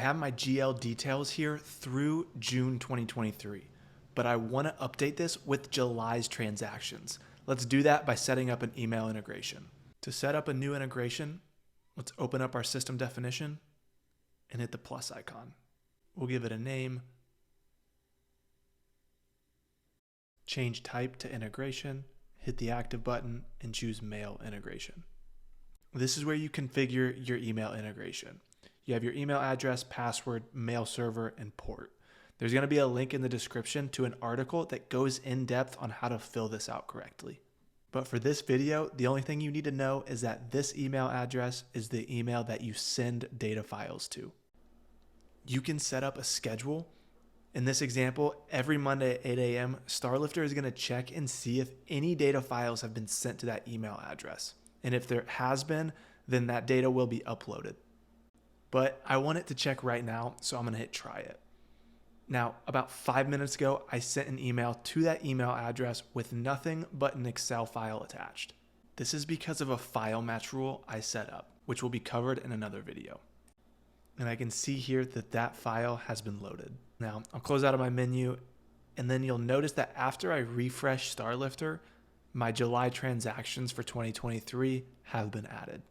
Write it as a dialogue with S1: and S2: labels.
S1: have my GL details here through June 2023, but I want to update this with July's transactions. Let's do that by setting up an email integration. To set up a new integration, let's open up our system definition and hit the plus icon. We'll give it a name, change type to integration, hit the active button, and choose mail integration. This is where you configure your email integration. You have your email address, password, mail server, and port. There's going to be a link in the description to an article that goes in depth on how to fill this out correctly. But for this video, the only thing you need to know is that this email address is the email that you send data files to. You can set up a schedule. In this example, every Monday at 8 a.m., StarLifter is going to check and see if any data files have been sent to that email address. And if there has been, then that data will be uploaded. But I want it to check right now, so I'm going to hit try it. Now, about 5 minutes ago, I sent an email to that email address with nothing but an Excel file attached. This is because of a file match rule I set up, which will be covered in another video. And I can see here that that file has been loaded. Now, I'll close out of my menu, and then you'll notice that after I refresh StarLifter, my July transactions for 2023 have been added.